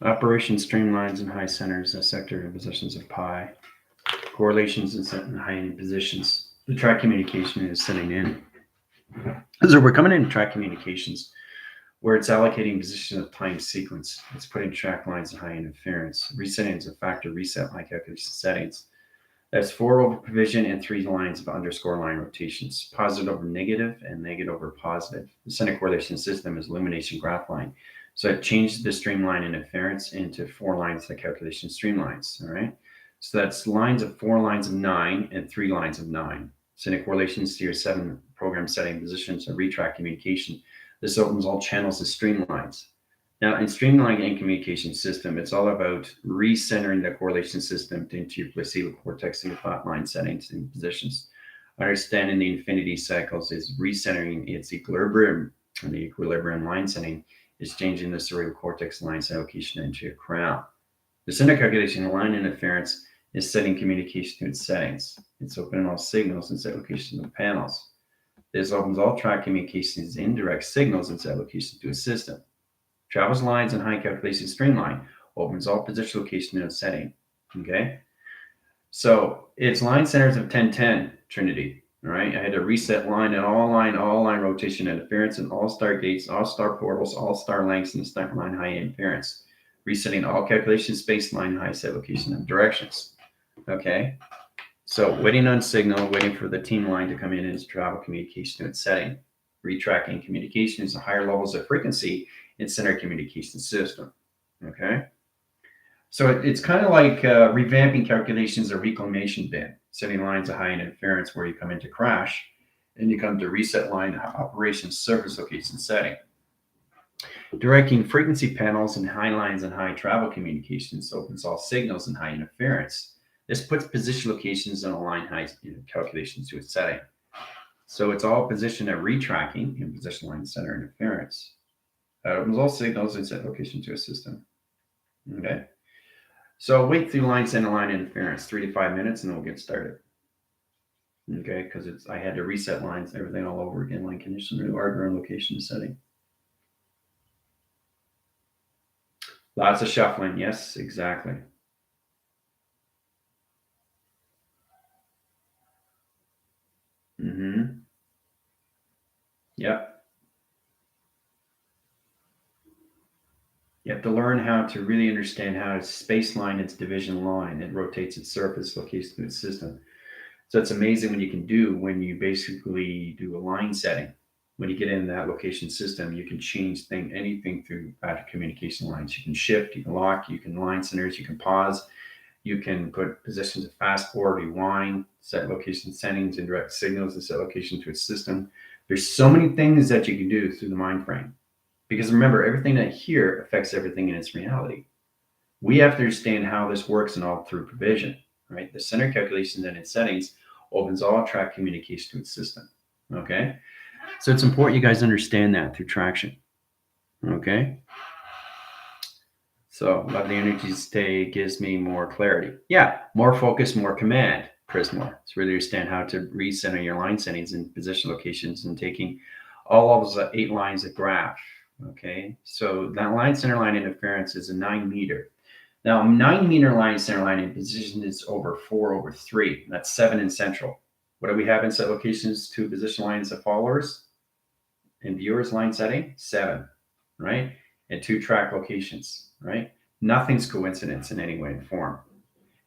Operation streamlines and high centers, a sector and positions of pi. Correlations and set and high end positions. The track communication is setting in. So we're coming in track communications where it's allocating position of time sequence. It's putting track lines and high interference. Resetting is a factor reset line calculation settings. That's 4 over provision and 3 lines of underscore line rotations. Positive over negative and negative over positive. The center correlation system is illumination graph line. So it changed the streamline interference into 4 lines of calculation streamlines. All right. So that's lines of 4 lines of 9 and 3 lines of 9. Center correlations to your 7 program setting positions of retrack communication. This opens all channels as streamlines. Now, in streamlining and communication system, it's all about recentering the correlation system into your placebo cortex and your thought line settings and positions. Understanding the infinity cycles is recentering its equilibrium, and the equilibrium line setting is changing the cerebral cortex line allocation into your crown. The center calculation line interference is setting communication to its settings. It's opening all signals and set locations of panels. This opens all track communications indirect signals and set location to a system. Travels lines and high calculation streamline opens all position location in a setting. Okay. So it's line centers of 1010 Trinity. All right. I had to reset line and all line rotation interference and all star gates, all star portals, all star lengths, and start line high interference. Resetting all calculation space line high set location and directions. Okay. So waiting on signal, waiting for the team line to come in and travel communication to its setting. Retracking communication is the higher levels of frequency in center communication system. Okay. So it's kind of like revamping calculations or reclamation bin, setting lines of high interference where you come into crash and you come to reset line operation surface location setting. Directing frequency panels and high lines and high travel communications opens all signals and high interference. This puts position locations and align high calculations to its setting. So it's all position at retracking and position line center interference. Opens all signals and set location to a system. Okay. So wait through line center line interference, 3 to 5 minutes, and then we'll get started. Okay, because I had to reset lines, everything all over again, line condition, new hardware and location setting. Lots of shuffling, yes, exactly. Mm-hmm. Yep. You have to learn how to really understand how to space line its division line. It rotates its surface location to its system. So it's amazing when you can do when you basically do a line setting. When you get in that location system, you can change anything through communication lines. You can shift, you can lock, you can line centers, you can pause, you can put positions of fast forward, rewind, set location settings, indirect signals, and set location to its system. There's so many things that you can do through the mind frame. Because remember, everything that here affects everything in its reality. We have to understand how this works and all through provision, right? The center calculations and its settings opens all track communication to its system. Okay. So it's important you guys understand that through traction. Okay. So love the energy stay gives me more clarity. Yeah, more focus, more command, Prismore. It's really understand how to recenter your line settings and position locations and taking all of those 8 lines of graph. Okay, so that line center line interference is a 9 meter. Now, a 9 meter line center line in position is over 4 over 3. That's 7 in central. What do we have in set locations? 2 position lines of followers and viewers line setting? 7, right? And 2 track locations, right? Nothing's coincidence in any way and form.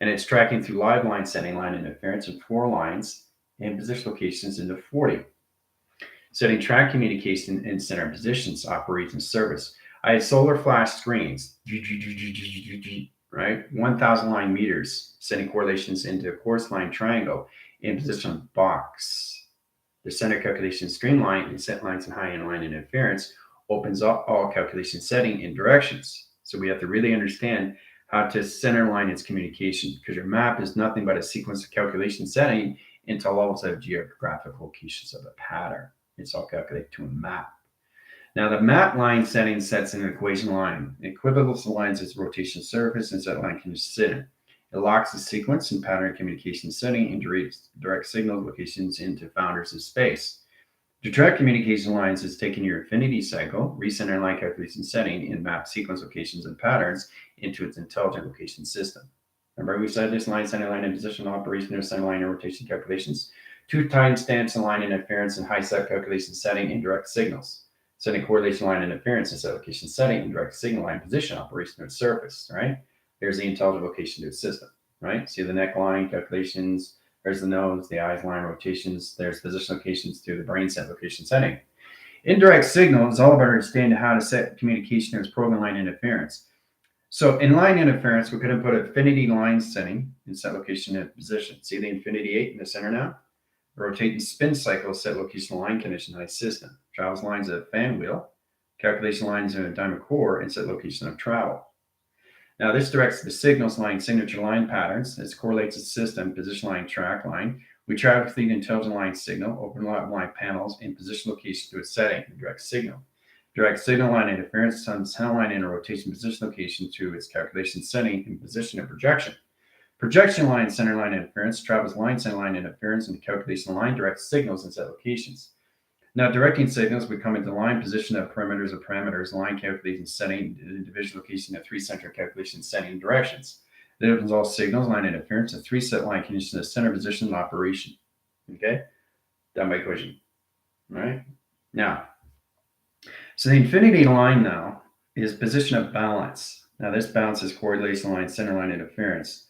And it's tracking through live line setting line interference in 4 lines and position locations into 40. Setting track communication in center positions, operation service. I had solar flash screens, right? 1,000 line meters, setting correlations into a course line triangle in position box. The center calculation streamline and set lines and high end line interference opens up all calculation setting in directions. So we have to really understand how to center line its communication because your map is nothing but a sequence of calculation setting into levels of geographic locations of a pattern. It's all calculated to a map. Now the map line setting sets an equation line. Equivalence aligns its rotation surface and set line can sit in. It locks the sequence and pattern communication setting and direct signal locations into founders of space. To track communication lines is taking your infinity cycle, recenter line calculation setting, and map sequence locations and patterns into its intelligent location system. Remember, we said this line, center line, and position operation of center line and rotation calculations, two timestamps and line interference and high set calculation setting and direct signals, setting correlation line interference and set location setting and direct signal line position operation of its surface, right? Here's the intelligent location to its system, right? See the neckline calculations. There's the nose, the eyes line rotations. There's position locations to the brain set location setting. Indirect signal is all about understanding how to set communication as program line interference. So in line interference, we could have put infinity line setting and set location and position. See the infinity 8 in the center now? The rotating spin cycle set location line condition high system. Travels lines of fan wheel, calculation lines in a diamond core, and set location of travel. Now, this directs the signals line signature line patterns. This correlates the system, position line, track line. We track the intelligent line signal, open line panels, and position location to a setting, the direct signal. Direct signal line interference on center line and rotation position location to its calculation setting and position and projection. Projection line center line interference travels line center line interference and calculation line direct signals and set locations. Now, directing signals, we come into line position of parameters, line calculation setting, division location of three center calculation setting directions. That opens all signals, line interference, and three set line conditions of center position and operation. Okay? Done by equation. All right? Now, so the infinity line now is position of balance. Now, this balance is correlation line, center line interference.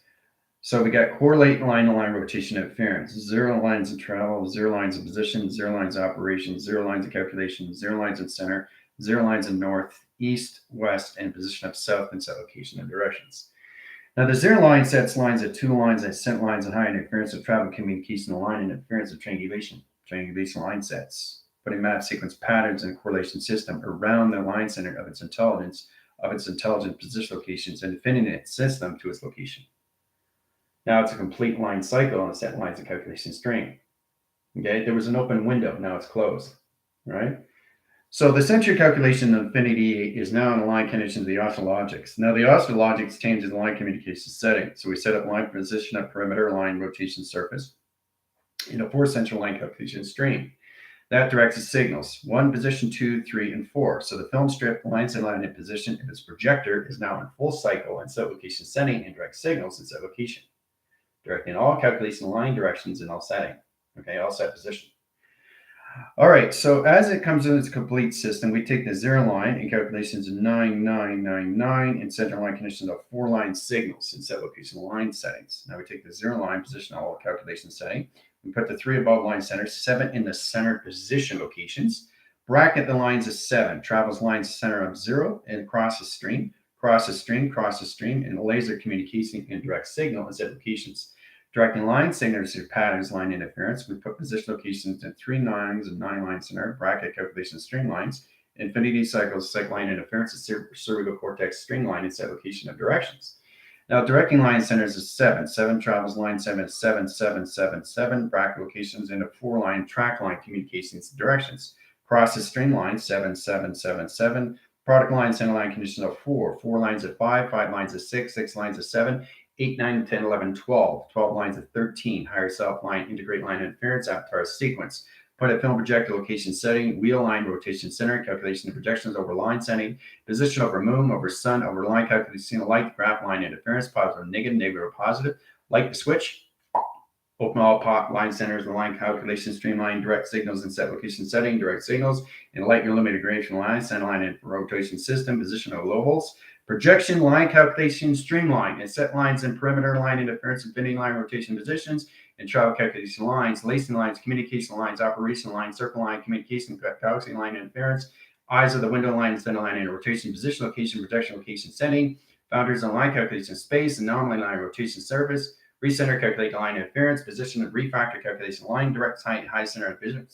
So we got correlate line to line rotation interference, zero lines of travel, zero lines of position, zero lines of operation, zero lines of calculation, zero lines in center, zero lines in north, east, west, and position of south and set location and directions. Now the zero line sets lines of two lines and sent lines and high interference of travel communication and line interference of triangulation line sets, putting map sequence patterns in a correlation system around the line center of its intelligent position locations and fitting its system to its location. Now it's a complete line cycle on a set lines of calculation string. Okay, there was an open window, now it's closed, right? So the central calculation of infinity is now in the line condition of the oscillogics. Now the oscillogics changes the line communication setting. So we set up line position of perimeter, line rotation surface in a 4 central line calculation string. That directs the signals, 1, position 2, 3, and 4. So the film strip lines in line in position if its projector is now in full cycle and set location setting and direct signals in set location, directing all calculation line directions in all setting. Okay, all set position. All right, so as it comes in its complete system, we take the zero line and calculations of 9, 9, 9, 9, and center line conditions of 4 line signals in set location line settings. Now we take the zero line position all calculation setting. We put the 3 above line centers, 7 in the center position locations. Bracket the lines of 7, travels lines center of 0 and crosses string, and laser communication and direct signal in set locations. Directing line signals to patterns line interference, we put position locations in 3 lines and 9 line center, bracket calculation string lines, infinity cycles, set line interference, and cerebral cortex string line and set location of directions. Now, directing line centers is 7. 7 travels line 7, 7, 7, 7, 7, bracket locations into 4 line track line communications directions. Crosses string line 7, 7, 7, 7, product line center line conditions of 4, 4 lines of 5, 5 lines of 6, 6 lines of 7, 8, 9, 10, 11, 12, 12 lines of 13, higher self line, integrate line interference, avatar sequence, put a film projector location setting, wheel line rotation center, calculation of projections over line setting, position over moon, over sun, over line calculation of light, graph line interference, positive, negative, positive, light the switch, open all pot line centers, the line calculation, streamline, direct signals and set location setting, direct signals, and light your limited gradation line, center line and rotation system, position of low holes, projection, line calculation, streamline, and set lines and perimeter line interference, infinity line rotation positions, and travel calculation lines, lacing lines, communication lines, operation line, circle line, communication, galaxy line interference, eyes of the window line, center line and rotation, position location, projection location setting, boundaries on line calculation space, anomaly line rotation surface, recenter calculate line interference, position of refractor calculation line, direct height, high center of vision,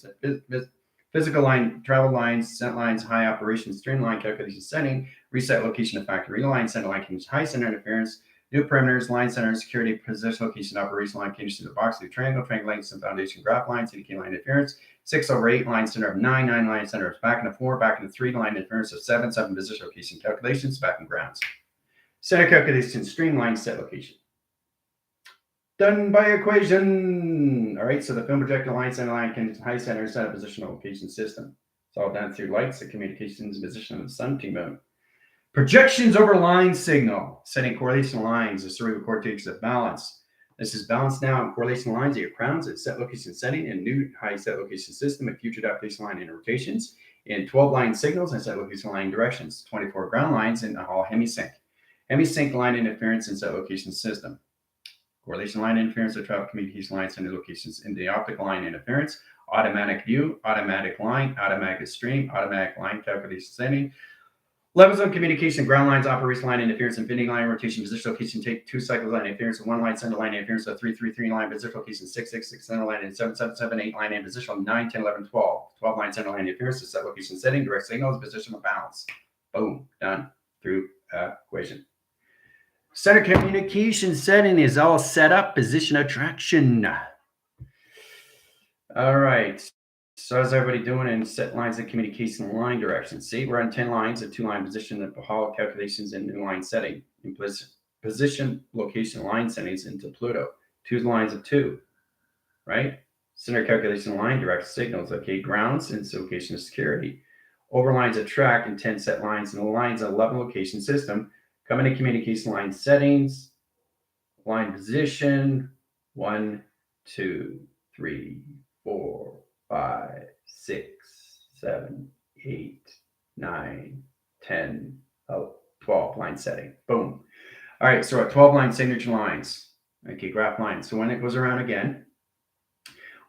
physical line, travel lines, set lines, high operation, streamline calculation setting, reset location of factory line, center line condition, high center interference, new perimeters, line center, security, position location, operation line conditions of box, triangle lengths, and foundation graph line, CDK line interference, 6/8, line center of 9, 9 line center of back into 4, back into 3, line interference of 7, 7 position location calculations, back and grounds. Center calculation, streamline set location. Done by equation. All right, so the film projector line, center line, high center, set a positional location system. It's all done through lights, the communications, position of the sun, T-mode. Projections over line signal, setting correlation lines, the cerebral cortex of balance. This is balanced now in correlation lines at your crowns at set location setting and new high set location system at future adaptation line and rotations in 12 line signals and set location line directions, 24 ground lines in all hemisync. Hemisync line interference and set location system. Correlation line interference of travel communication lines and locations in the optical line interference, automatic view, automatic line, automatic stream, automatic line calculation setting. Levels of communication, ground lines, operation line interference, infinity line rotation, position location, take 2 cycles line interference, 1 line center line interference, 3 3 3 line position location, 6 6 6 center line, and 7 7 7 8 line and position, 9 10 11 12 12 line center line interference, set location setting, direct signals, position of balance. Boom, done through equation. Center communication setting is all set up, position attraction. All right. So how's everybody doing in set lines of communication line directions? See, we're on 10 lines of 2-line position of Hall calculations and new line setting. In position location line settings into Pluto. 2 lines of 2, right? Center calculation line direct signals, okay, grounds and location of security. Over lines of track and 10 set lines and the lines of 11 location system. Come into communication line settings, line position, 1, 2, 3, 4, 5, 6, 7, 8, 9, 10, 12 line setting. Boom. All right, so we're at 12 line signature lines. Okay, graph lines. So when it goes around again,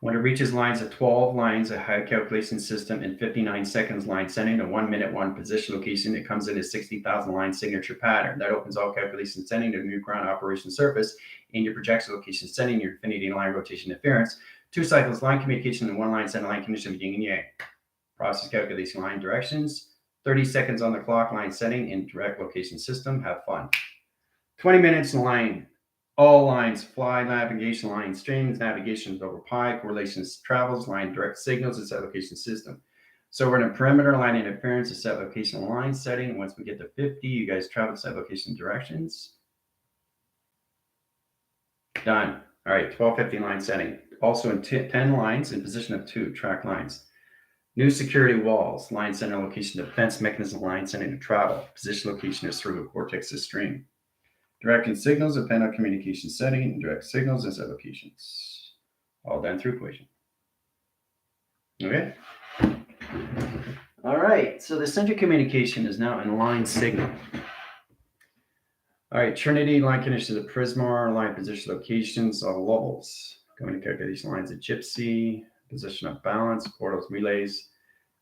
when it reaches lines of 12 lines, a high calculation system in 59 seconds line setting, a 1 minute 1 position location, it comes in a 60,000 line signature pattern. That opens all calculation setting to new ground operation surface in your projection location setting, your infinity line rotation interference. 2 cycles line communication and 1 line center line condition yin and yang. Process calculation line directions. 30 seconds on the clock line setting in direct location system. Have fun. 20 minutes in line. All lines, fly, navigation line, streams, navigations over pi, correlations, travels, line direct signals, and set location system. So we're in a perimeter line interference, a set location line setting. Once we get to 50, you guys travel set location directions. Done. All right, 1250 line setting. Also in 10 lines in position of 2 track lines. New security walls, line center location defense mechanism, line setting to travel. Position location is cerebral cortex is stream. Directing signals depend on communication setting and direct signals and set locations. All done through equation. Okay. All right, so the center communication is now in line signal. All right, Trinity line conditions of Prismar, line position locations, all levels. Going to calculation lines of Gypsy, position of balance, portals, relays,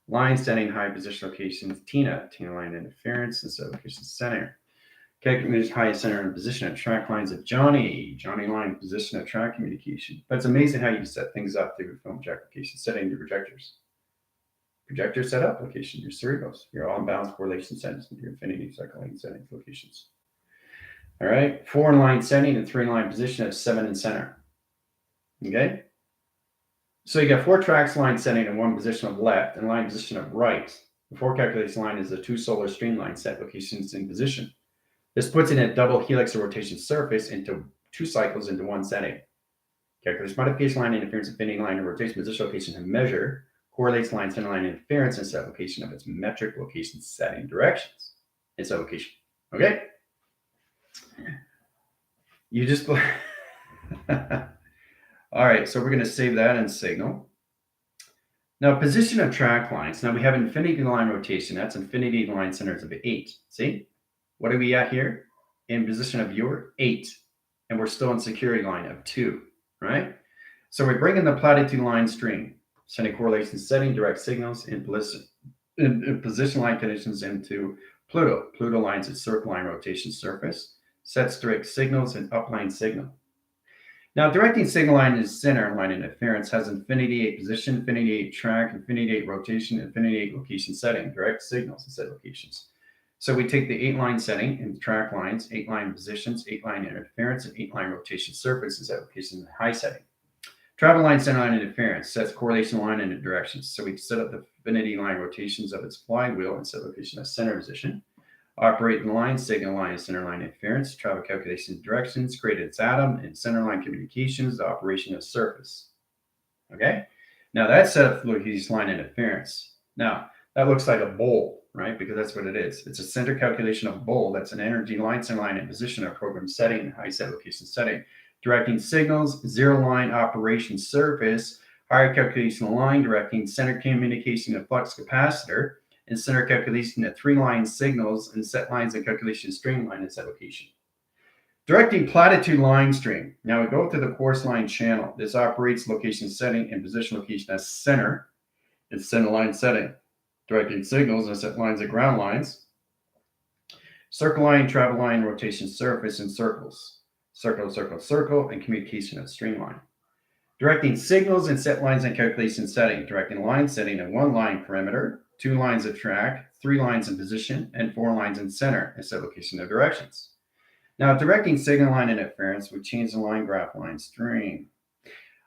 line setting, high position locations, Tina line interference, and set location center. Calculation high center and position of track lines of Johnny line position of track communication. That's amazing how you set things up through film project location setting your projectors. Projector set up location, your cerebrals, your all balanced correlation settings, your infinity cycle line settings locations. All right, 4 in line setting and 3 in line position of 7 in center. Okay, so you got 4 tracks line setting and 1 position of left and line position of right. The 4 calculation line is the 2 solar streamline set locations in position. This puts in a double helix of rotation surface into 2 cycles into 1 setting. Calculates modification line interference, infinity line and rotation position location and measure, correlates line center line interference and set location of its metric location setting directions and set location. Okay? You just all right, so we're going to save that in signal. Now, position of track lines. Now we have infinity line rotation. That's infinity line centers of 8. See? What are we at here? In position of your 8. And we're still in security line of 2, right? So we bring in the platitude line string, sending correlation setting, direct signals in position line conditions into Pluto. Pluto lines its circle line rotation surface, sets direct signals and upline signal. Now, directing signal line is center line interference, has infinity 8 position, infinity 8 track, infinity 8 rotation, infinity 8 location setting, direct signals and set locations. So we take the 8 line setting and track lines, 8 line positions, 8 line interference, and 8 line rotation surface and set location in the high setting. Travel line center line interference sets correlation line and directions. So we set up the infinity line rotations of its flywheel and set location as center position. Operate the line, signal line, and center line interference, travel calculation directions, create its atom, and center line communications, the operation of surface. Okay? Now that's set up for location line interference. Now, that looks like a bowl, right? Because that's what it is. It's a center calculation of a bowl. That's an energy line, center line, and position of program setting, high set location setting. Directing signals, zero line operation surface, higher calculation line, directing center communication of flux capacitor, and center calculation of three line signals and set lines and calculation streamline and set location. Directing platitude line stream. Now we go to the course line channel. This operates location setting and position location as center. It's center line setting. Directing signals and set lines and ground lines. Circle line, travel line, rotation surface, and circles. Circle, circle, circle, and communication of streamline. Directing signals and set lines and calculation setting. Directing line setting in one line perimeter, 2 lines of track, 3 lines in position, and 4 lines in center and set location of directions. Now, directing signal line interference, we change the line graph line stream.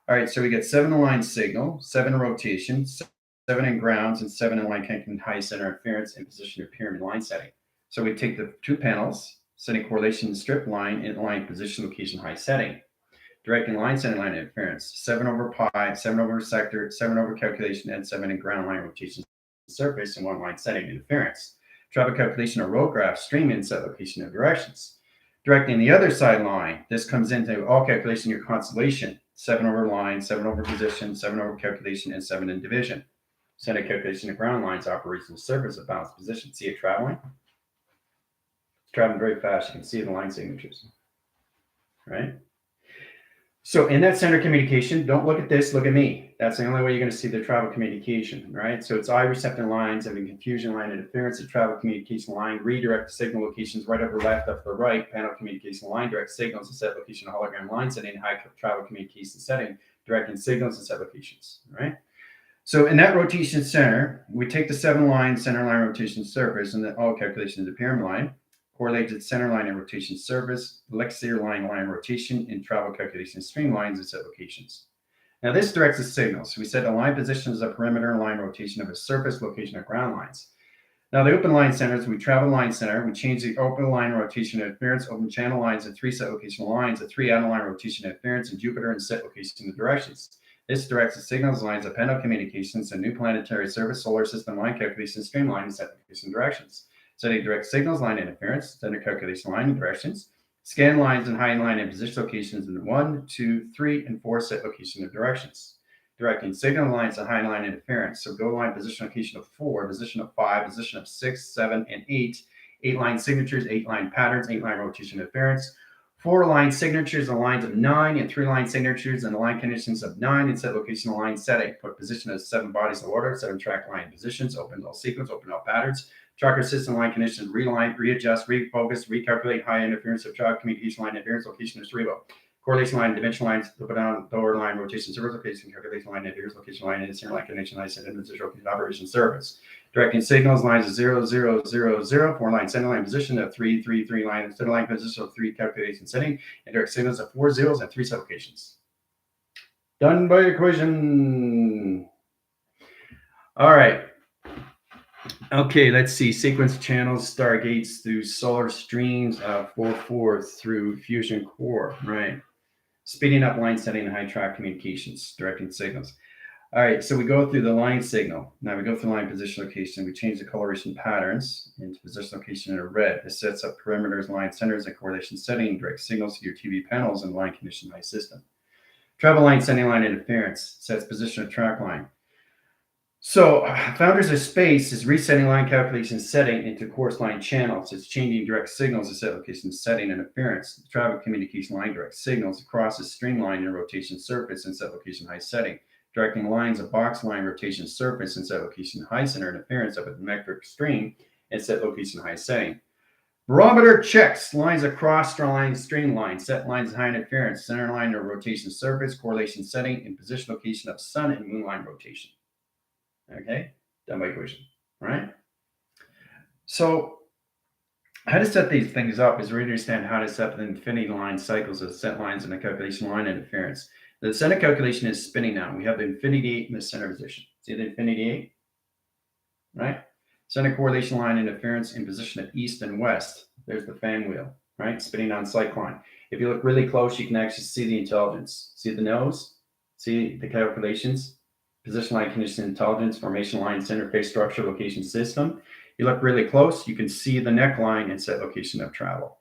All right, so we get 7 in line signal, 7 rotation, 7 in grounds, and 7 in line connecting high center interference and position of pyramid line setting. So we take the 2 panels, setting correlation strip line in line position location high setting. Directing line center line interference, 7 over pi, 7 over sector, 7 over calculation, and 7 in ground line rotation surface and 1 line setting interference. Travel calculation of road graph stream and set location of directions. Directing the other side line, this comes into all calculation your constellation, 7 over line, 7 over position, 7 over calculation, and 7 in division. Center calculation of ground lines, operational surface of balanced position. See it traveling? It's traveling very fast. You can see the line signatures, right? So in that center communication, don't look at this, look at me. That's the only way you're going to see the travel communication, right? So it's I receptor lines, having confusion line interference, the travel communication line, redirect signal locations right over left, up the right, panel communication line, direct signals and set location hologram line setting, high travel communication setting, directing signals and set locations, right? So in that rotation center, we take the 7 line center line rotation surface and then all calculations of the pyramid line, correlated center line and rotation surface, Lexier line rotation, and travel calculation streamlines and set locations. Now this directs the signals. So we set the line position as a perimeter line rotation of a surface location of ground lines. Now the open line centers, we travel line center, we change the open line rotation interference, open channel lines, and 3 set location lines, a 3 outer line rotation interference, and Jupiter and set location of directions. This directs the signals lines of panel communications and new planetary surface, solar system line calculation streamline and set location directions. Setting direct signals line interference, center calculation line and directions, scan lines and high line and position locations in 1, 2, 3, and 4 set location of directions. Directing signal lines and high line interference. So go line position location of 4, position of 5, position of 6, 7, and 8. 8 line signatures, 8 line patterns, 8 line rotation interference. 4 line signatures and lines of 9, and 3 line signatures and the line conditions of 9, and set location of line setting. Put position as 7 bodies of order, 7 track line positions, open all sequence, open all patterns. Tracker system line conditions, reline, readjust, refocus, recalculate high interference of track communication line interference, location of cerebral. Correlation line, dimension lines, up down, lower line, rotation service location, calculation line, interference, location line, and center line connection line, set individual operation service. Directing signals lines of 0, 0, 0, 0, 4 line center line position of 3, 3, 3 line, center line position of 3 calculation setting, and direct signals of 4 zeros and 3 set locations. Done by equation. All right. Okay, let's see. Sequence channels, stargates through solar streams, 4 through fusion core, right? Speeding up line setting and high track communications, directing signals. All right, so we go through the line signal. Now we go through line position location. We change the coloration patterns into position location in red. This sets up perimeters, line centers, and correlation setting, direct signals to your TV panels and line condition high system. Travel line setting line interference sets position of track line. So Founders of Space is resetting line calculation setting into course line channels. It's changing direct signals to set location setting interference. The travel communication line direct signals across the streamline and rotation surface and set location high setting. Directing lines of box line rotation surface and set location high center interference of a metric stream and set location high setting. Barometer checks lines across line streamline, set lines high interference, center line or rotation surface, correlation setting, and position location of sun and moon line rotation. Okay, done by equation, right? So how to set these things up is really understand how to set the infinity line cycles of set lines and the calculation line interference. The center calculation is spinning now. We have the infinity 8 in the center position. See the infinity 8, right? Center correlation line interference in position of east and west. There's the fan wheel, right? Spinning on cyclone. If you look really close, you can actually see the intelligence. See the nose? See the calculations? Position line condition intelligence, formation line, center phase structure, location system. You look really close, you can see the neckline and set location of travel.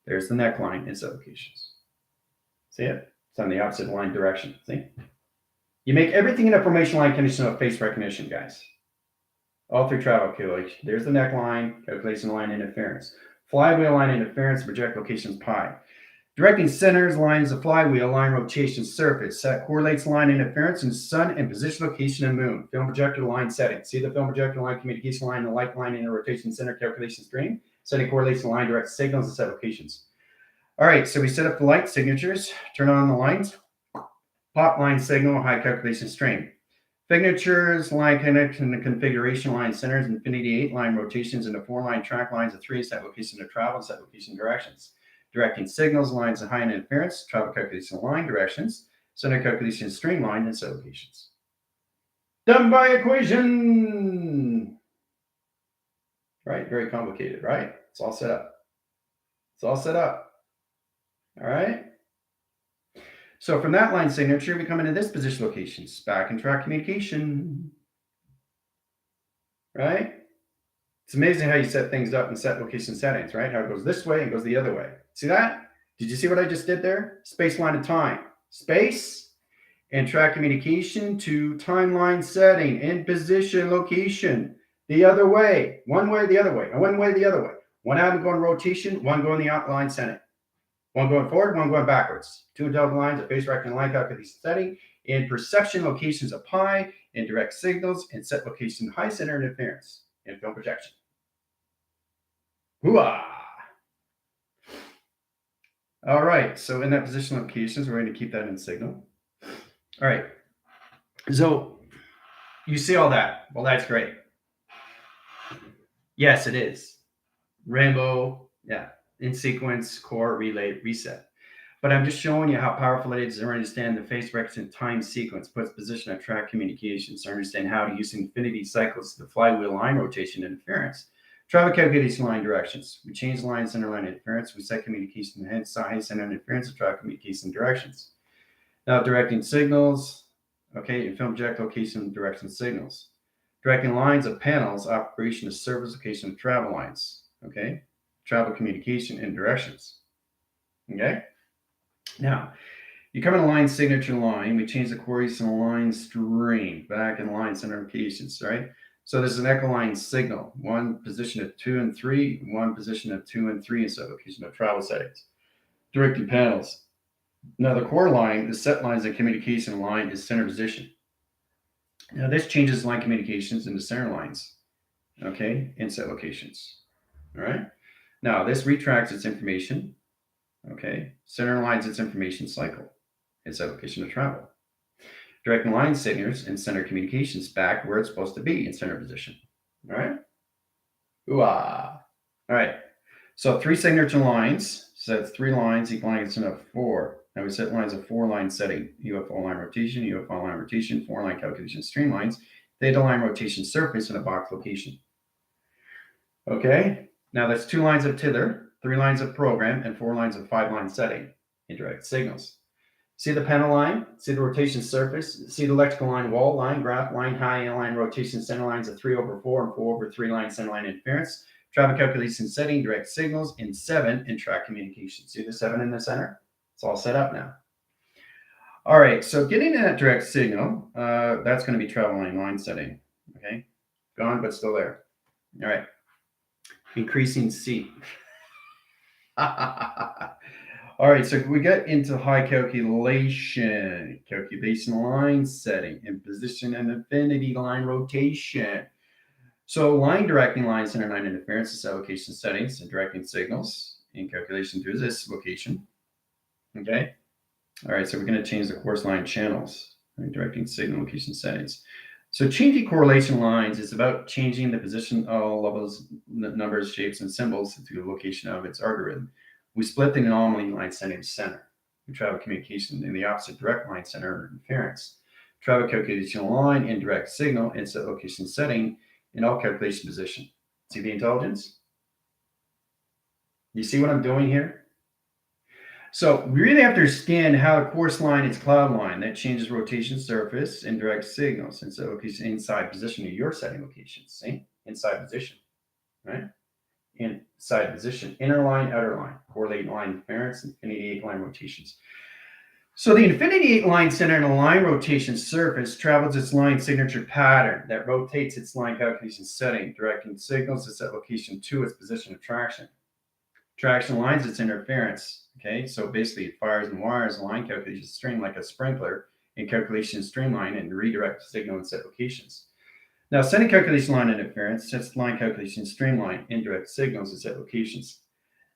There's the neckline and set locations. See it? It's on the opposite line direction. See? You make everything in a formation line condition of face recognition, guys. All through travel calculation. There's the neckline, calculation line interference. Flywheel line interference, project locations pi. Directing centers, lines of flywheel, line rotation, surface. Set correlates line interference in sun and position location and moon. Film projector line setting. See the film projector line, communication line, the light line, inner rotation center, calculation string. Setting correlation line, direct signals, and set locations. All right, so we set up the light signatures, turn on the lines, pop line signal, high calculation string. Signatures, line connection, and configuration line centers, infinity 8 line rotations into 4 line track lines of 3, set location to travel, set location directions. Directing signals, lines of high interference, travel calculation line directions, center calculation string line, and set locations. Done by equation. Right, very complicated, right? It's all set up. It's all set up. All right. So from that line signature, we come into this position location, SPAC and track communication. Right? It's amazing how you set things up in set location settings, right? How it goes this way and goes the other way. See that? Did you see what I just did there? Space line of time. Space and track communication to timeline setting in position location. The other way. One way, the other way. And one way, the other way. One out going rotation, one going the outline setting. One going forward, one going backwards. 2 double lines of phase reckoning line calculation setting in perception locations of pi, in direct signals, and set location high center interference in film projection. Hooah! All right, so in that position locations, we're going to keep that in signal. All right, so you see all that. Well, that's great. Yes, it is. Rainbow, yeah. In sequence, core, relay, reset. But I'm just showing you how powerful it is to understand the phase recognition time sequence, puts position of track communications, to understand how to use infinity cycles, the flywheel line rotation interference, travel calculation line directions. We change line center line interference. We set communication hence high center interference and travel communication directions. Now directing signals, okay, and film project location direction signals. Directing lines of panels, operation of service location of travel lines, okay? Travel communication and directions. Okay. Now, you come in a line signature line. We change the correlation line string back in line center locations, right? So there's an echo line signal, one position of 2 and 3, one position of 2 and 3 in set location of travel settings. Directing panels. Now the core line, the set lines and communication line is center position. Now this changes line communications into center lines, okay, in set locations. All right. Now, this retracts its information, okay? Center lines its information cycle, its location of travel. Directing line signals and center communications back where it's supposed to be in center position, all right? Ooh-ah. All right, so 3 signature lines, so that's 3 lines equaling to 4. Now we set lines of 4 line setting, UFO line rotation, UFO line rotation, 4 line calculation streamlines, theta line rotation surface in a box location. Okay? Now that's 2 lines of tether, 3 lines of program, and 4 lines of 5 line setting, indirect signals. See the panel line, see the rotation surface, see the electrical line, wall line, graph line, high line rotation, center lines of 3/4 and 4/3 line center line interference, travel calculation setting, direct signals, and 7 in track communication. See the 7 in the center? It's all set up now. All right, so getting that direct signal, that's going to be travel line setting, okay? Gone, but still there. All right. Increasing C. All right, so we get into high calculation line setting, and position and infinity line rotation. So line directing line center line interference is allocation settings and directing signals in calculation to this location. Okay. All right, so we're going to change the course line channels, right? Directing signal location settings. So changing correlation lines is about changing the position of all levels, numbers, shapes, and symbols to the location of its algorithm. We split the anomaly line setting to center. We travel communication in the opposite direct line center interference. Travel calculation line and direct signal and set location setting in all calculation position. See the intelligence? You see what I'm doing here? So we really have to understand how the course line is cloud line. That changes rotation surface and direct signals. And so location inside position of your setting locations. See? Inside position, right? Inside position. Inner line, outer line. Correlate line interference, infinity 8 line rotations. So the infinity 8 line center in a line rotation surface travels its line signature pattern that rotates its line calculation setting, directing signals its location to its position of traction. Traction lines its interference. Okay, so basically it fires and wires a line calculation string like a sprinkler in calculation streamline and redirect the signal in set locations. Now, setting calculation line interference sets line calculation streamline indirect signals in set locations.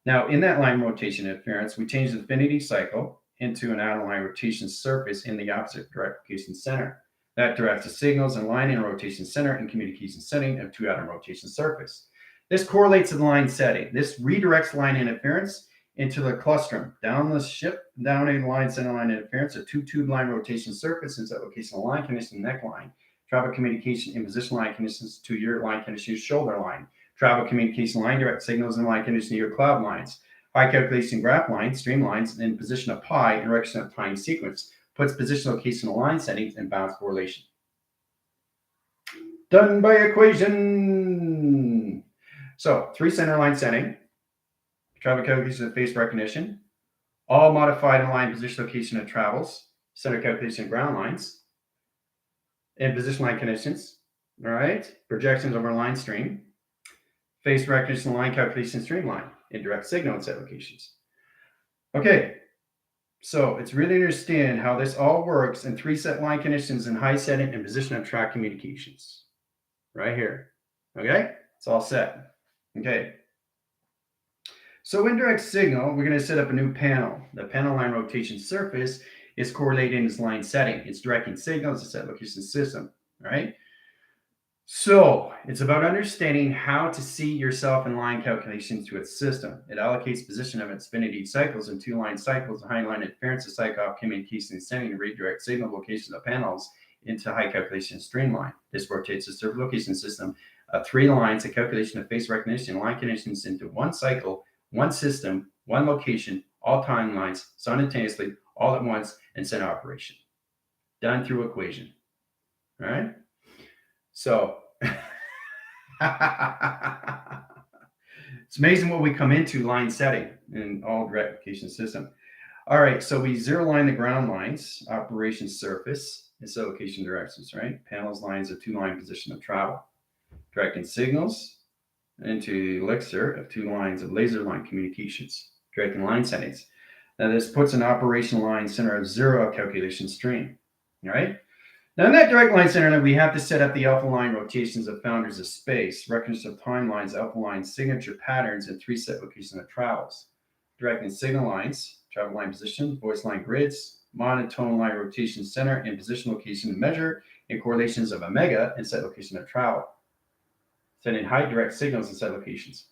Now, in that line rotation interference, we change the infinity cycle into an outer line rotation surface in the opposite direction center. That directs the signals and line in rotation center and communication setting of two outer rotation surface. This correlates to the line setting. This redirects line interference into the clustrum. Down the ship, down a line center line interference, a two-tube line rotation surface into location line condition neckline. Travel communication in position line conditions to your line conditions shoulder line. Travel communication line direct signals and line condition to your cloud lines. High calculation graph lines, streamlines in position of pi and direction of time sequence. Puts position location line settings in bounds correlation. Done by equation. So 3 center line setting. Travel calculation of face recognition. All modified in line position location of travels. Center calculation of ground lines. And position line conditions. All right. Projections over line stream. Face recognition line calculation streamline. Indirect signal in set locations. Okay, so it's really understand how this all works in 3 set line conditions in high setting and position of track communications. Right here. Okay, it's all set. Okay. So indirect signal, we're going to set up a new panel. The panel line rotation surface is correlated in its line setting. It's directing signals to set location system. Right. So it's about understanding how to see yourself in line calculations to its system. It allocates position of its infinity cycles and 2 line cycles, high line interference to cycle off communication and sending to redirect signal location of panels into high calculation streamline. This rotates the server location system of 3 lines, a calculation of face recognition line conditions into 1 cycle, 1 system, 1 location, all timelines simultaneously, all at once, and center operation. Done through equation. All right. So it's amazing what we come into line setting in all direct application system. All right, so we zero line the ground lines, operation surface, and set location directions, right? Panels lines of 2 line position of travel. Directing signals into the elixir of 2 lines of laser line communications. Directing line settings. Now this puts an operation line center of 0 calculation stream, all right? Now, in that direct line center, we have to set up the alpha line rotations of founders of space, recognition of timelines, alpha line signature patterns, and 3 set locations of travels. Directing signal lines, travel line position, voice line grids, monotone line rotation center, and position location measure, and correlations of omega and set location of travel. Sending high direct signals and set locations.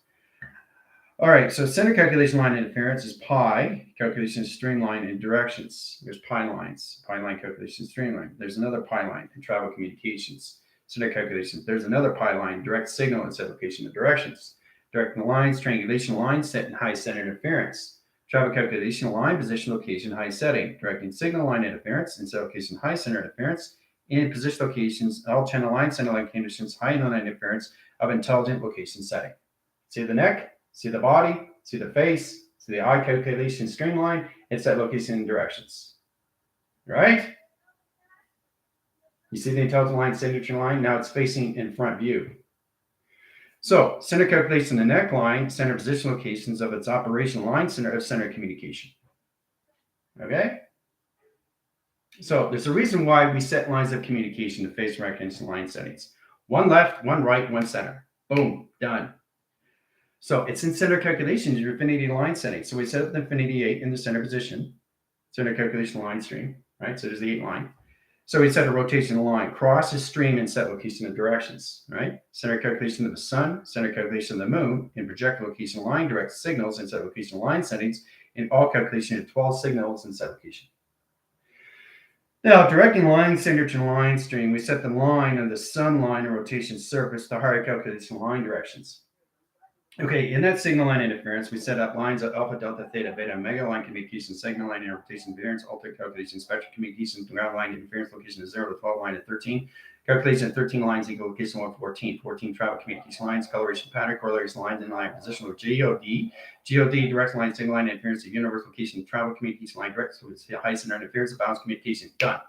All right, so center calculation line interference is pi, calculation streamline and directions. There's pi lines, pi line calculation streamline. There's another pi line in travel communications. Center calculations. There's another pi line, direct signal and set location of directions. Directing lines, triangulation line set in high center interference. Travel calculation line, position location, high setting. Directing signal line interference and set location, high center interference. In position locations, all channel line, center line conditions, high line interference of intelligent location setting. See the neck? See the body, see the face, see the eye calculation streamline, and set location and directions. Right? You see the intelligent line signature line? Now it's facing in front view. So center calculation, the neck line, center position locations of its operation line center of center communication. Okay? So there's a reason why we set lines of communication to face recognition line settings. 1 left, 1 right, 1 center. Boom, done. So it's in center calculations, your infinity line setting. So we set up the infinity 8 in the center position, center calculation line stream, right? So there's the 8 line. So we set a rotation line, cross the stream and set location of directions, right? Center calculation of the sun, center calculation of the moon, and project location line, direct signals and set location line settings, and all calculation of 12 signals and set location. Now, directing line signature line stream, we set the line of the sun line and rotation surface to higher calculation line directions. Okay, in that signal line interference, we set up lines of alpha, delta, theta, beta, omega, line communication, signal line interpretation, variance, alter calculation, spectral communication, ground line interference, location of 0 to 12, line of 13. Calculation of 13 lines equal location 1 to 14. 14 travel communication lines, coloration pattern, correlation lines, and line position with GOD. GOD, direct line, signal line interference, the universal location, travel communication line, direct, so it's the high center interference, of balance communication. Done.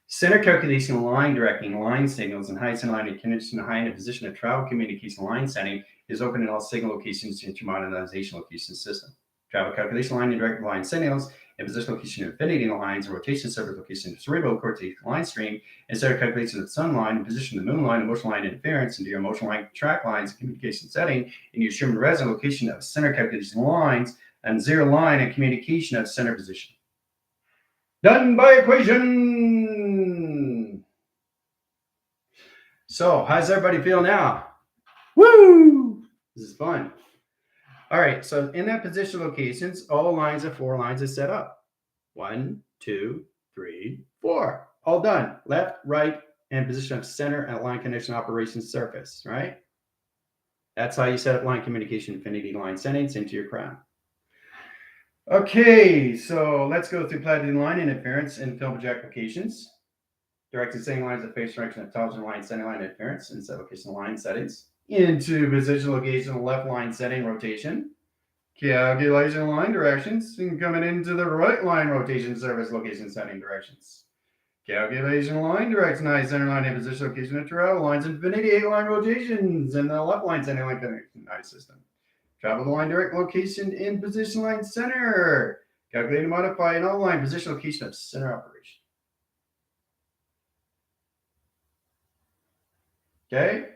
Center calculation, line directing, line signals, and high center line and connection to high end position of travel communication line setting is open in all signal locations into modernization location system. Travel calculation line and direct line signals and position location of infinity lines and rotation surface location of cerebral cortex line stream and center calculation of the sun line and position of the moon line and motion line interference into your motion line track lines and communication setting and your Sherman resonant location of center calculation lines and zero line and communication of center position. Done by equation. So, how's everybody feel now? Woo! This is fun. All right, so in that position locations, all lines of 4 lines are set up. 1, 2, 3, 4. All done. Left, right, and position of center and line connection operation surface, right? That's how you set up line communication infinity line settings into your crown. Okay, so let's go through platinum line interference and film project applications. Directed signal lines of phase direction of television line center line interference and set location line settings. Into position location left line setting rotation. Calculation line directions and coming into the right line rotation surface location setting directions. Calculation line direction high center line and position location of travel lines infinity 8 line rotations and the left line center line connection high system. Travel the line direct location in position line center. Calculate and modify an all line position location of center operation. Okay.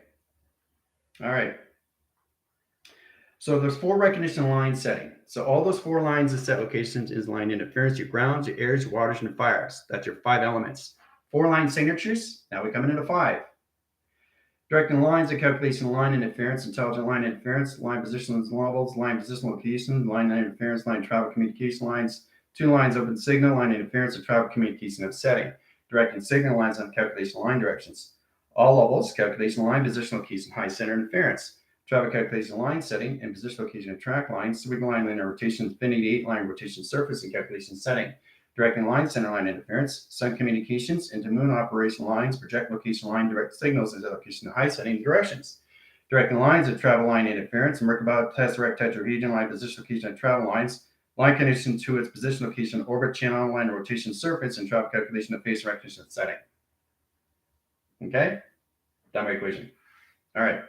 All right. So there's 4 recognition line setting. So all those 4 lines of set locations is line interference, your grounds, your airs, your waters, and your fires. That's your 5 elements. 4 line signatures. Now we're coming into 5. Directing lines of calculation line interference, intelligent line interference, line positions levels, line position location, line interference, line travel communication lines, 2 lines open signal, line interference, and travel communication of setting. Directing signal lines on calculation line directions. All levels, calculation line, position location, high center interference. Travel calculation line setting and position location of track lines, signal line linear rotation, infinity 8 line rotation surface and calculation setting. Directing line center line interference, sun communications into moon operation lines, project location line, direct signals into location of high setting directions. Directing lines of travel line interference, Merkabah tesseract tetrahedron line position location of travel lines, line connection to its position location, orbit channel line rotation surface, and travel calculation of phase direction setting. Okay, done my equation. All right.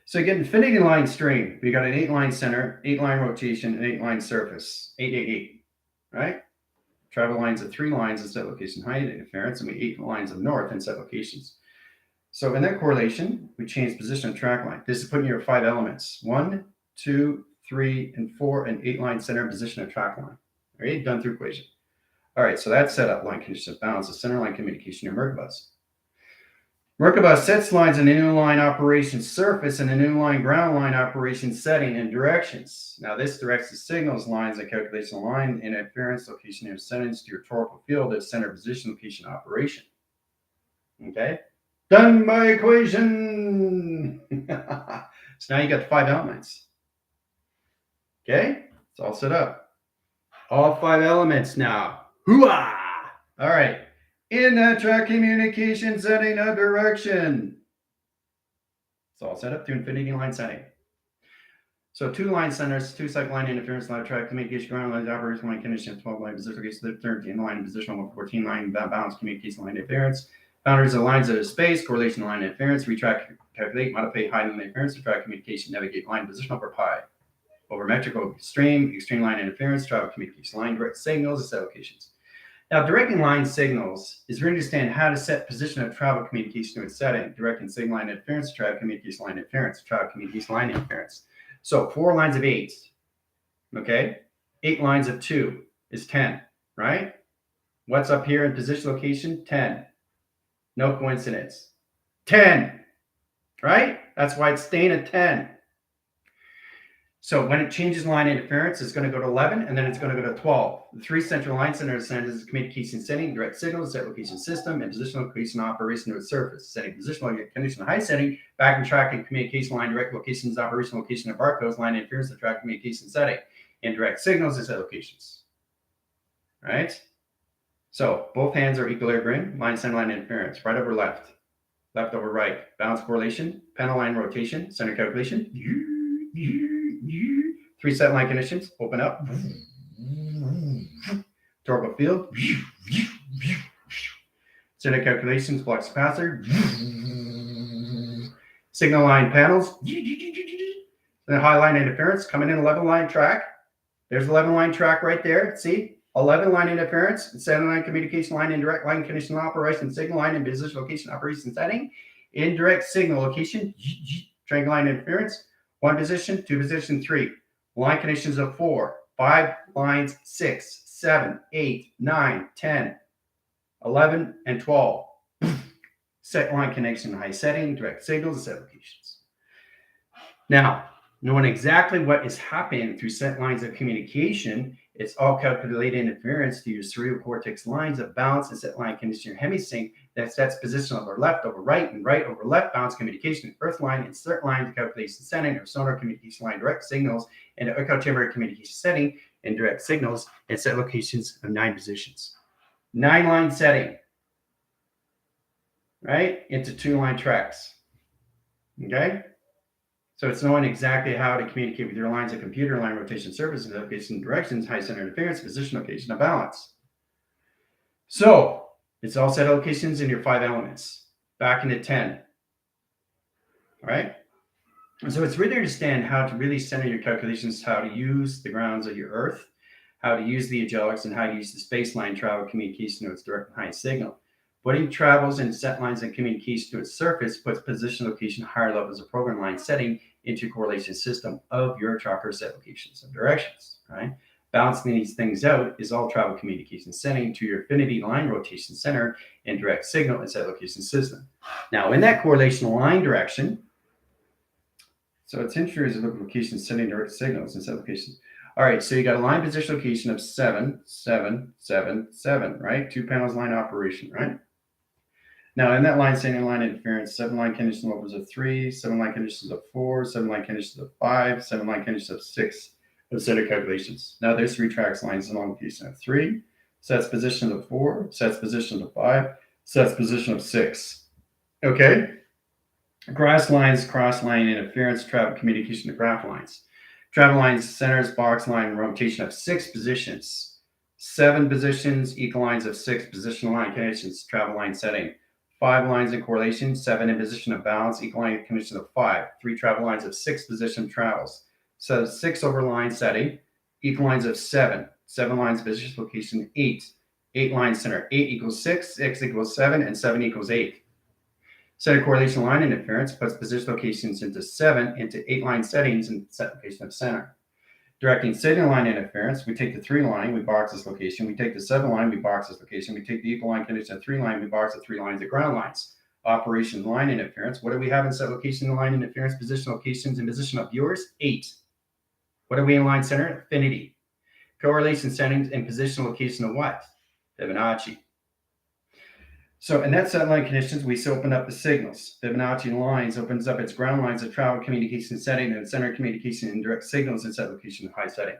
So you get infinity line stream. We got an 8 line center, 8 line rotation, and 8 line surface. 8, 8, 8. Right? Travel lines of 3 lines in set location height interference, and we 8 lines of north in set locations. So in that correlation, we change position of track line. This is putting your 5 elements. 1, 2, 3, and 4, and 8 line center position of track line. All right, done through equation. All right, so that's set up line condition of balance, the center line communication of Merkabahs. Merkabah sets lines in a new line operation surface and a new line ground line operation setting and directions. Now this directs the signals lines and calculation line interference location and settings to your torque field of center position location operation. Okay, done by equation. So now you got the 5 elements. Okay, it's all set up. All 5 elements now. Hooah! All right. In that track communication setting of direction. It's all set up to infinity line setting. So 2 line centers, 2 cycle line interference, line track communication, ground line operation line condition, 12 line position, 13 line position, 14 line balance communication line interference. Boundaries of lines of space, correlation line interference, retract, calculate, modify high line interference, track communication, navigate line position over pi. Over metric, over extreme line interference, travel communication line, direct signals, and set locations. Now, directing line signals is we understand how to set position of travel communication to its setting. Directing signal line interference, travel communication line interference, travel communication line interference. So 4 lines of 8, okay? 8 lines of 2 is 10, right? What's up here in position location? 10. No coincidence. 10, right? That's why it's staying at 10. So when it changes line interference, it's going to go to 11, and then it's going to go to 12. The three central line centers is communication setting, direct signal, set location system, and positional location operation to its surface. Setting positional condition high setting, back and track and communication line, direct locations, operation location of barcodes, line interference, the track communication setting, and direct signals and set locations. Right? So both hands are equilibrium, line center line interference, right over left, left over right, balance correlation, panel line rotation, center calculation. Three set line conditions, open up. Torque field. Center calculations, flux capacitor. Signal line panels. Then high line interference, coming in 11 line track. There's 11 line track right there. See? 11 line interference, center line communication line, indirect line condition operation, signal line and position location operation setting, indirect signal location, triangle line interference, 1 position, 2 position, 3. Line conditions of 4, 5 lines, 6, 7, 8, 9, 10, 11, and 12. Set line connection, high setting, direct signals, and set locations. Now, knowing exactly what is happening through set lines of communication, it's all calculated interference through your cerebral cortex lines of balance and set line condition hemisync that sets position over left over right and right over left balance communication, earth line, insert line to calculation setting, or sonar communication line direct signals, and echo chamber communication setting and direct signals and set locations of 9 positions. 9 line setting, right, into 2 line tracks. Okay? So it's knowing exactly how to communicate with your lines of computer, line rotation, surface, location, directions, high center interference, position, location, and balance. So it's all set locations in your 5 elements. Back into 10. All right? And so it's really understand how to really center your calculations, how to use the grounds of your Earth, how to use the angelics, and how to use the space line travel communication to its direct and high signal. Putting travels and set lines and communication to its surface puts position, location, higher levels of program line setting into correlation system of your tracker set locations and directions, right? Balancing these things out is all travel communication setting to your affinity line rotation center and direct signal and set location system. Now, in that correlation line direction, so it's interiors of location setting direct signals and set locations. All right, so you got a line position location of 7, 7, 7, 7, right? 2 panels line operation, right? Now, in that line setting line interference, 7 line condition levels of 3, 7 line conditions of 4, 7 line conditions of 5, 7 line conditions of 6 of center calculations. Now, there's 3 tracks lines along location of 3, sets position of 4, sets position of 5, sets position of 6. Okay? Cross lines, cross line interference, travel communication to graph lines. Travel lines, centers, box line, rotation of 6 positions. 7 positions, equal lines of 6 positional line conditions, travel line setting. 5 lines in correlation, 7 in position of balance, equal line condition of 5. 3 travel lines of 6 position travels. So 6 over line setting, equal lines of 7. 7 lines position location 8. 8 lines center, 8 equals 6, 6 equals 7, and 7 equals 8. Center correlation line interference puts position locations into 7 into 8 line settings and set location of center. Directing signal line interference, we take the 3 line, we box this location. We take the 7 line, we box this location. We take the equal line condition of 3 line, we box the 3 lines at ground lines. Operation line interference. What do we have in set location line interference? Position locations and position of viewers? 8. What are we in line center? Affinity. Correlation settings and position location of what? Fibonacci. So in that set line conditions, we open up the signals. Fibonacci lines opens up its ground lines of travel communication setting and center communication and direct signals and set location of high setting.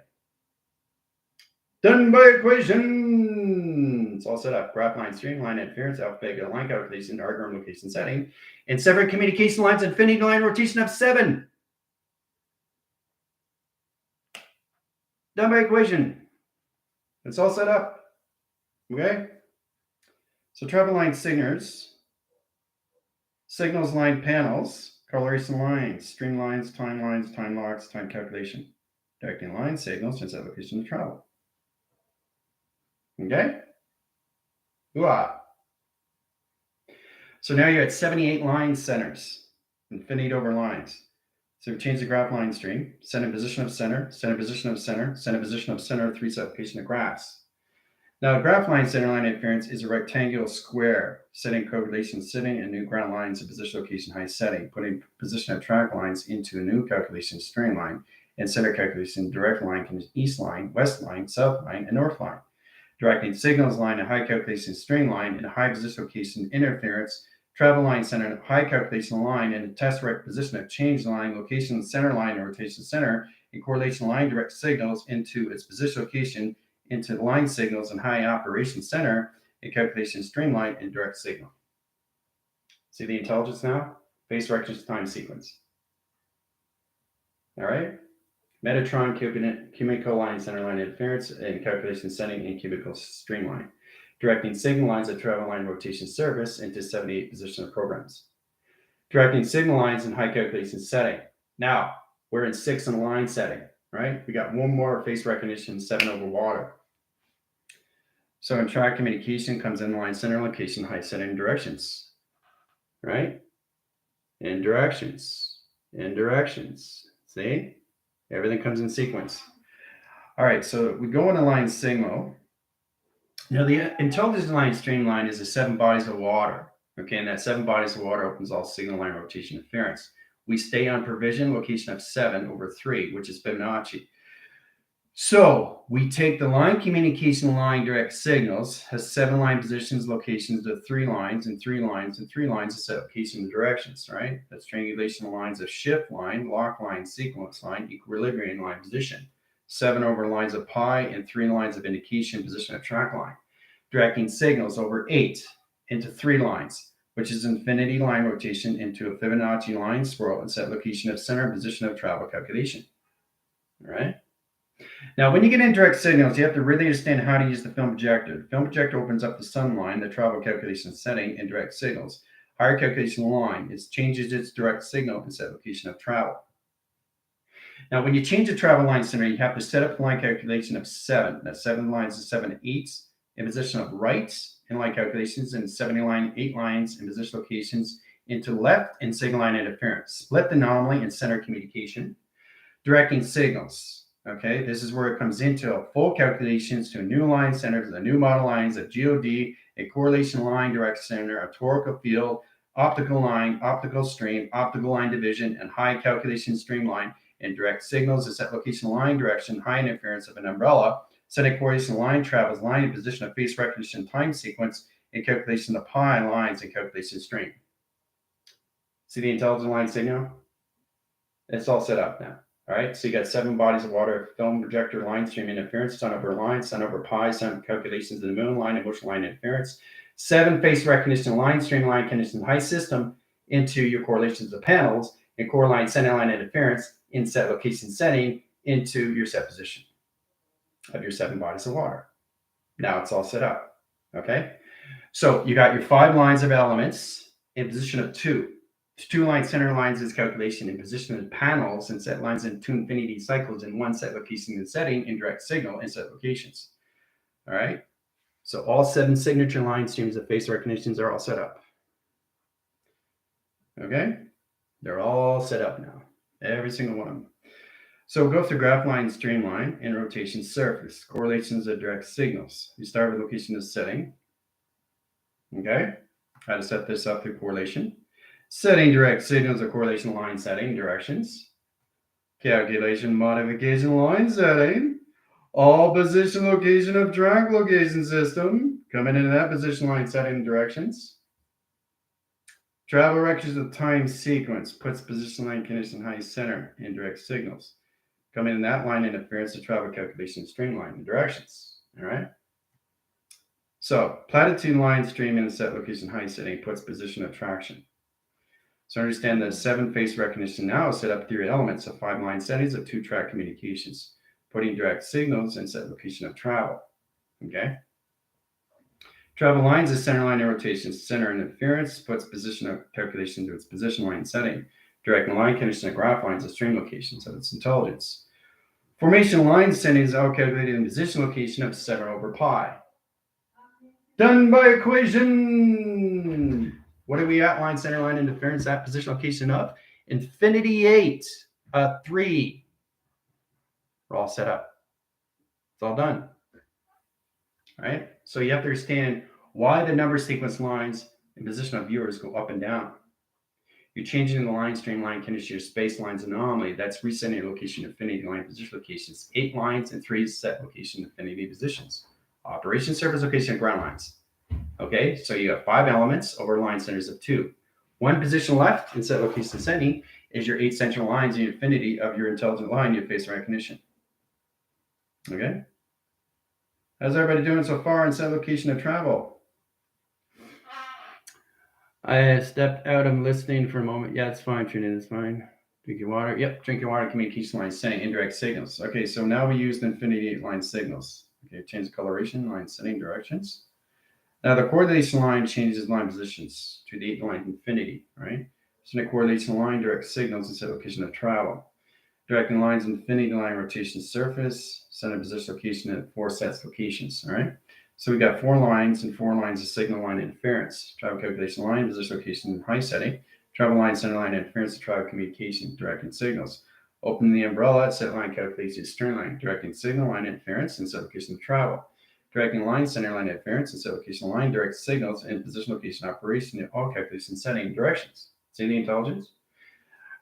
Done by equation. It's all set up. Graph line, streamline, interference, alpha, beta, line calculation, argon location setting, and separate communication lines, infinity line rotation of 7. Done by equation. It's all set up. Okay? So travel line signals line panels, correlation lines, streamlines, time locks, time calculation, directing line signals, and set location of travel. Okay? Hooah. So now you're at 78 line centers, infinite over lines. So we change the graph line stream, center position of center, center position of center, center position of center, 3 set location of graphs. Now, graph line center line interference is a rectangular square, setting correlation setting and new ground lines of position location high setting, putting position of track lines into a new calculation string line and center calculation, direct line, east line, west line, south line, and north line. Directing signals line and high calculation string line and high position location interference, travel line center, high calculation line, and test direct position of change line, location center line, and rotation center, and correlation line direct signals into its position location into line signals and high operation center, and calculation string line and direct signal. See the intelligence now? Phase recognition time sequence. All right. Metatron, cubical line, center line interference, and calculation setting and cubical streamline. Directing signal lines of travel line rotation service into 78 position of programs. Directing signal lines in high calculation setting. Now, we're in 6 in line setting, right? We got one more face recognition, 7 over water. So in track communication comes in line center location, high setting directions, right? And directions, and directions. See? Everything comes in sequence. All right, so we go into line signal. Now, the intelligence line streamline is the 7 bodies of water. Okay, and that 7 bodies of water opens all signal line rotation interference. We stay on provision location of 7 over 3, which is Fibonacci. So we take the line communication line direct signals, has 7 line positions, locations of 3 lines, and 3 lines, and 3 lines of set location and directions, right? That's triangulation lines of shift line, lock line, sequence line, equilibrium line position. 7 over lines of pi and 3 lines of indication position of track line. Directing signals over 8 into 3 lines, which is infinity line rotation into a Fibonacci line swirl and set location of center and position of travel calculation. All right. Now, when you get in direct signals, you have to really understand how to use the film projector. The film projector opens up the sun line, the travel calculation setting, and direct signals. Higher calculation line, it changes its direct signal and set location of travel. Now, when you change the travel line center, you have to set up the line calculation of 7. That's 7 lines of 7 eighths in position of right in line calculations, and 8 lines in position locations into left and signal line interference. Split the anomaly and center communication. Directing signals. Okay, this is where it comes into a full calculations to a new line center, to the new model lines of GOD, a correlation line direct center, a torical field, optical line, optical stream, optical line division, and high calculation streamline, and direct signals to set location line direction, high interference of an umbrella, setting correlation line travels, line and position of face recognition time sequence, and calculation of pi lines and calculation stream. See the intelligent line signal? It's all set up now. All right, so you got 7 bodies of water, film projector, line stream interference, sun over pi, sun calculations of the moon line, and motion line interference. 7 face recognition, line stream, line condition, high system into your correlations of panels, and core line, center line interference in set location setting into your set position of your 7 bodies of water. Now it's all set up. Okay, so you got your 5 lines of elements in position of 2. 2 line center lines is calculation in position of panels and set lines in 2 infinity cycles in 1 set location and setting in direct signal and set locations. All right. So all 7 signature line streams of face recognitions are all set up. Okay. They're all set up now. Every single one of them. So we'll go through graph line, streamline, and rotation surface. Correlations of direct signals. You start with location of setting. Okay. How to set this up through correlation. Setting direct signals of correlation line setting directions. Calculation modification line setting. All position location of track location system. Coming into that position line setting directions. Travel records of time sequence. Puts position line condition high center in direct signals. Coming in that line interference to travel calculation streamline and directions. All right. So platitude line stream in set location high setting puts position of traction. So understand that 7 face recognition now is set up 3 elements of 5 line settings of 2 track communications, putting direct signals and set location of travel. Okay. Travel lines is center line and rotation. Center interference puts position of calculation to its position line setting. Direct line condition of graph lines of stream locations of its intelligence. Formation line setting is out calculated in position location of 7 over pi. Done by equation. What are we at? Line, center line interference at position location of infinity 8, 3. We're all set up. It's all done. All right. So you have to understand why the number sequence lines in position of viewers go up and down. You're changing the line, streamline, condition, your space lines anomaly. That's resetting your location, affinity, line, position locations. 8 lines and 3 set location, affinity positions. Operation, surface location, and ground lines. Okay, so you have 5 elements over line centers of 2. 1 position left in set location ascending is your 8 central lines and your affinity of your intelligent line, your face recognition. Okay? How's everybody doing so far in set location of travel? I stepped out. I'm listening for a moment. Yeah, it's fine, Trinity. It's fine. Drink your water. Yep, drink your water. Communication line setting. Indirect signals. Okay, so now we use the infinity 8 line signals. Okay, change the coloration, line setting, directions. Now the correlation line changes line positions to the 8 line infinity, right? So the correlation line directs signals and set location of travel. Directing lines infinity line rotation surface, center position location at 4 sets locations, all right? So we got 4 lines and 4 lines of signal line interference. Travel calculation line, position location, and high setting. Travel line, center line interference, travel communication, directing signals. Open the umbrella, set line calculation, string line, directing signal line interference, and set location of travel. Directing line, center line interference, and set location line, direct signals, and position location operation in all calculation setting directions. See the intelligence?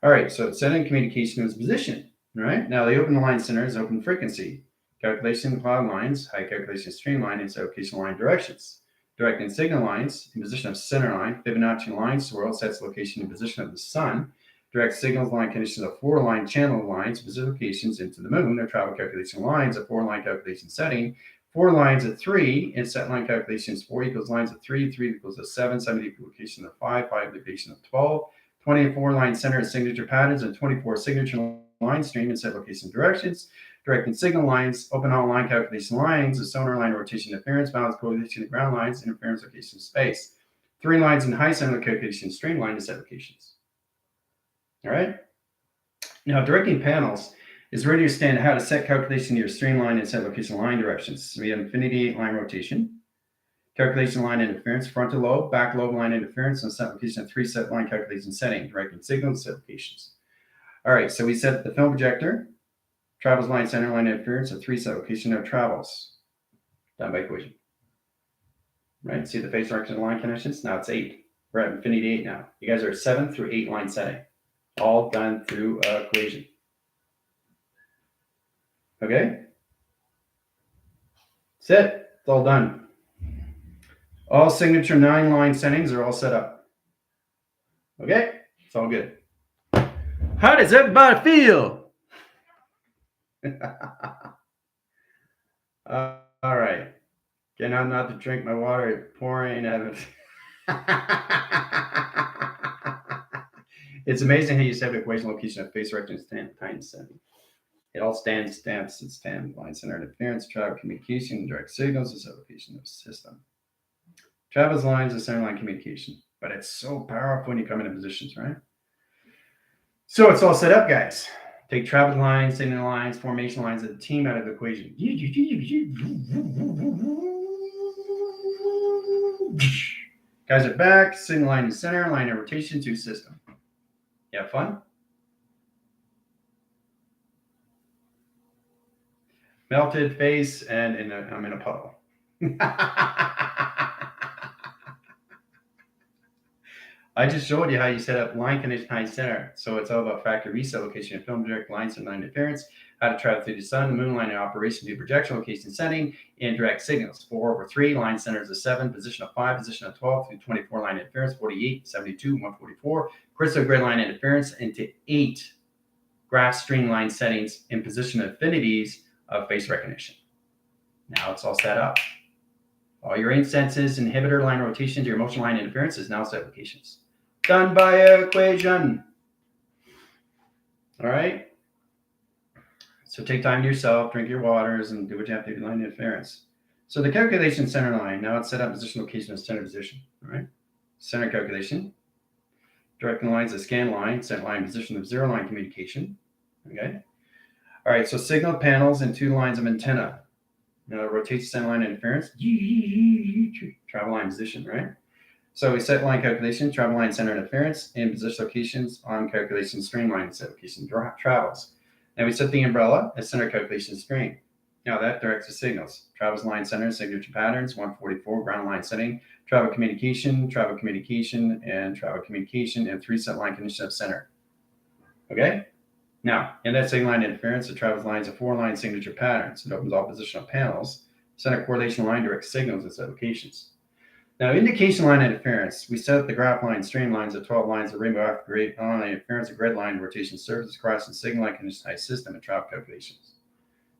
All right, so setting communication is position, right? Now the open line center is open frequency. Calculation cloud lines, high calculation streamline, and set location line directions. Directing signal lines in position of center line, Fibonacci line swirl sets location and position of the sun. Direct signals line conditions of 4 line channel lines, position locations into the moon, or travel calculation lines, a 4 line calculation setting. 4 lines of 3 and set line calculations. 4 equals lines of 3, 3 equals a 7, 7 equals location of 5, 5 location of 12. 24 line center and signature patterns, and 24 signature line stream and set location directions. Directing signal lines, open all line calculation lines, a sonar line rotation interference, balance correlation of ground lines, interference location of space. 3 lines in high center calculation streamline and set locations. All right. Now directing panels is where you understand how to set calculation of your streamline and set location line directions. So we have infinity 8 line rotation. Calculation line interference, frontal lobe, back lobe line interference, and set location of 3 set line calculation setting, directing signals, set locations. All right, so we set the film projector, travels line, center line interference, and 3 set location of travels, done by equation. Right, see the face direction line connections? Now it's 8. We're at infinity 8 now. You guys are 7 through 8 line setting, all done through equation. Okay? That's it. It's all done. All signature 9 line settings are all set up. Okay? It's all good. How does everybody feel? All right. Get out not to drink my water, pouring out of It's amazing how you set the equation location of face direction and time setting. It all stands, stamps, and stamp line center interference, travel communication, direct signals, is location of system. Travis lines is center line communication, but it's so powerful when you come into positions, right? So it's all set up, guys. Take Travis lines, signal lines, formation lines of the team out of the equation. Guys are back. Signal line in center, line of rotation to system. You have fun? Melted face, and I'm in a puddle. I just showed you how you set up line condition high center. So it's all about factor reset location and film direct lines and line interference, how to travel through the sun, the moon line, and operation to projection location setting, and direct signals. 4 over 3, line centers of 7, position of 5, position of 12, through 24 line interference, 48, 72, 144, crystal grid line interference, into 8 graph streamline settings in position affinities of face recognition. Now it's all set up. All your instances, inhibitor line rotations, your motion line interference is now set locations. Done by equation. All right. So take time to yourself, drink your waters, and do what you have to do line interference. So the calculation center line, now it's set up position location and center position. All right. Center calculation. Directing lines of scan line, set line position of 0 line communication. Okay. All right. So signal panels and 2 lines of antenna. Now rotate center line interference, travel line position, right? So we set line calculation, travel line center interference, and position locations on calculation streamline set location travels. Now we set the umbrella as center calculation stream. Now that directs the signals. Travis line center, signature patterns, 144, ground line setting, travel communication, and travel communication, and 3 set line condition of center. Okay? Now, in that signal line interference, the Travis line is a 4-line signature patterns. It opens all positional panels. Center correlation line directs signals at set locations. Now, indication line interference, we set up the graph line, stream lines of 12 lines of rainbow after grade line interference, a grid line, rotation surfaces across the signal line condition high system and travel calculations.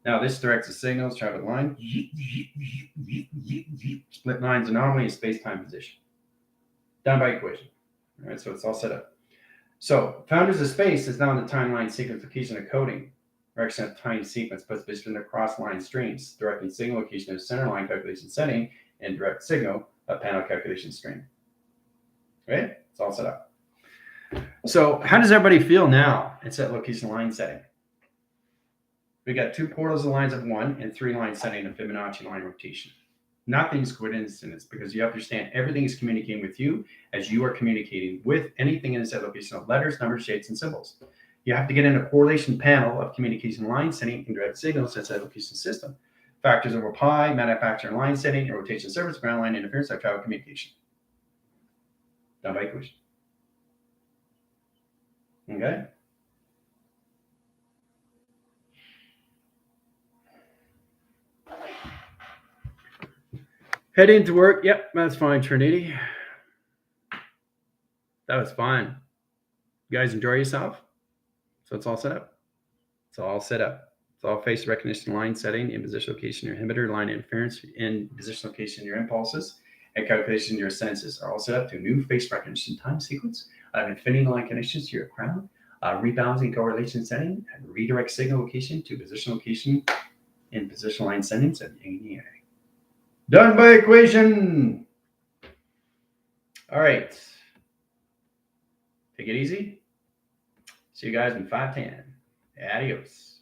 Now, this directs the signals, travel line, split lines, anomaly, and space-time position. Done by equation. All right, so it's all set up. So, founders of space is now in the timeline sequence location of coding. Direction of time sequence puts position across line streams, directing signal location of center line calculation setting and direct signal of panel calculation stream. Okay, it's all set up. So, how does everybody feel now? It's at location line setting. We got 2 portals of lines of 1 and 3 line setting of Fibonacci line rotation. Nothing's coincidence because you understand everything is communicating with you as you are communicating with anything in this location of letters, numbers, shapes, and symbols. You have to get in a correlation panel of communication line setting and direct signals that's a location system. Factors over pi, manufacturer line setting, and rotation surface, ground line interference, of travel communication. Done by equation. Okay. Heading to work. Yep, that's fine, Trinity. That was fine. You guys enjoy yourself? So it's all set up. It's all set up. It's all face recognition line setting, in position location, your inhibitor, line interference, in position location, your impulses, and calculation, your senses are all set up to a new face recognition time sequence of infinity line connections to your crown, rebalancing correlation setting, and redirect signal location to position location in position line settings of yin and yang. Done by equation. All right. Take it easy. See you guys in 510. Adios.